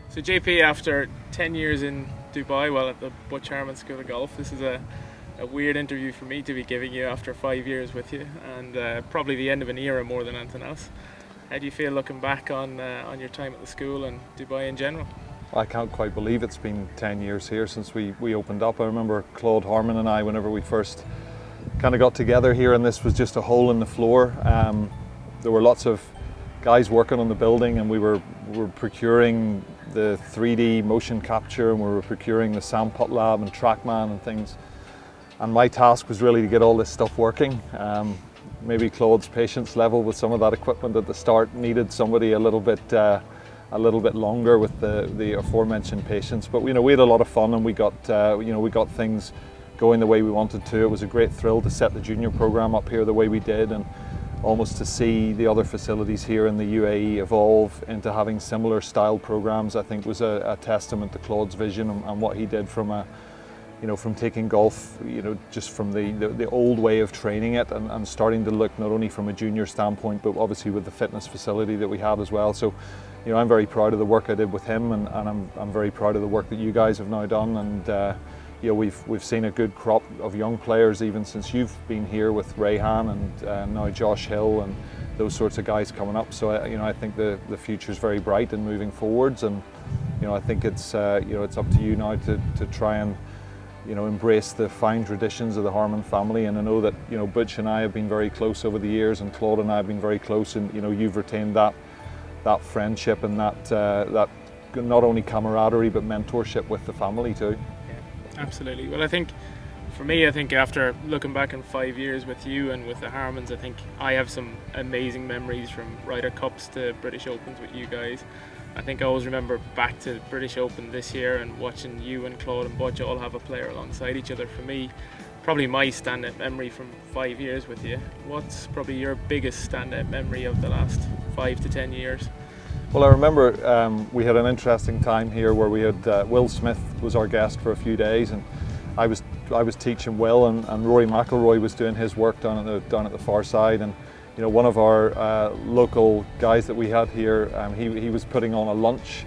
So JP, after 10 years in Dubai, well, at the Butch Harmon School of Golf, this is a weird interview for me to be giving you after 5 years with you, and probably the end of an era more than anything else. How do you feel looking back on your time at the school and Dubai in general? I can't quite believe it's been 10 years here since we opened up. I remember Claude Harmon and I, whenever we first kind of got together here, and this was just a hole in the floor. There were lots of guys working on the building, and we were procuring the 3D motion capture, and we were procuring the Sandpot lab and TrackMan and things. And my task was really to get all this stuff working. Maybe Claude's patience level with some of that equipment at the start needed somebody a little bit longer with the aforementioned patience. But we had a lot of fun, and we got things going the way we wanted to. It was a great thrill to set the junior program up here the way we did, and almost to see the other facilities here in the UAE evolve into having similar style programs. I think was a testament to Claude's vision and what he did from taking golf, just from the old way of training it, and starting to look not only from a junior standpoint, but obviously with the fitness facility that we have as well. So, I'm very proud of the work I did with him, and I'm very proud of the work that you guys have now done. And we've seen a good crop of young players even since you've been here, with Rayhan and now Josh Hill and those sorts of guys coming up. So I think the future is very bright and moving forwards, and I think it's up to you now to try and embrace the fine traditions of the Harmon family. And I know that Butch and I have been very close over the years, and Claude and I have been very close, and you've retained that friendship and that not only camaraderie but mentorship with the family too. Absolutely. Well, I think after looking back on 5 years with you and with the Harmons, I think I have some amazing memories, from Ryder Cups to British Opens with you guys. I think I always remember back to British Open this year and watching you and Claude and Butch all have a player alongside each other. For me, probably my standout memory from 5 years with you. What's probably your biggest standout memory of the last 5 to 10 years? Well, I remember we had an interesting time here where we had Will Smith was our guest for a few days, and I was teaching Will, and Rory McIlroy was doing his work down at the far side. And one of our local guys that we had here, he was putting on a lunch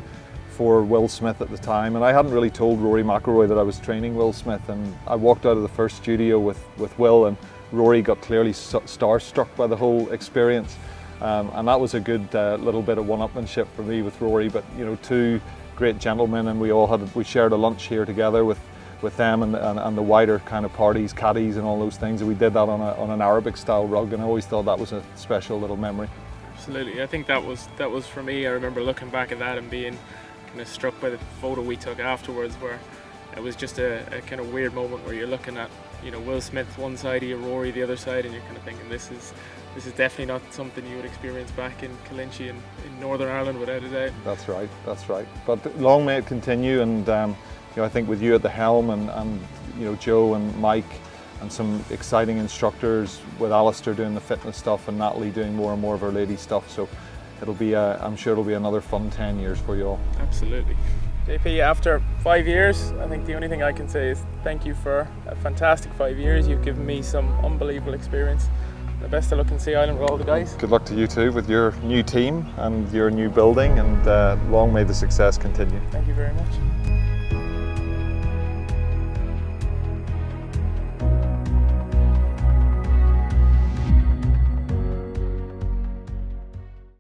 for Will Smith at the time, and I hadn't really told Rory McIlroy that I was training Will Smith. And I walked out of the first studio with Will, and Rory got clearly starstruck by the whole experience. And that was a good little bit of one-upmanship for me with Rory. But two great gentlemen, and we shared a lunch here together with them and the wider kind of parties, caddies and all those things. And we did that on an Arabic style rug, and I always thought that was a special little memory. Absolutely. I think that was for me. I remember looking back at that and being kind of struck by the photo we took afterwards, where it was just a kind of weird moment where you're looking at Will Smith one side of you, Rory the other side, and you're kind of thinking this is definitely not something you would experience back in Calinchi in Northern Ireland, without a doubt. That's right. But long may it continue, and I think with you at the helm, and Joe and Mike and some exciting instructors, with Alistair doing the fitness stuff and Natalie doing more and more of her lady stuff. So I'm sure it'll be another fun 10 years for you all. Absolutely. JP, after 5 years, I think the only thing I can say is thank you for a fantastic 5 years. You've given me some unbelievable experience. The best of luck in Sea Island with all the guys. Good luck to you too with your new team and your new building, and long may the success continue. Thank you very much.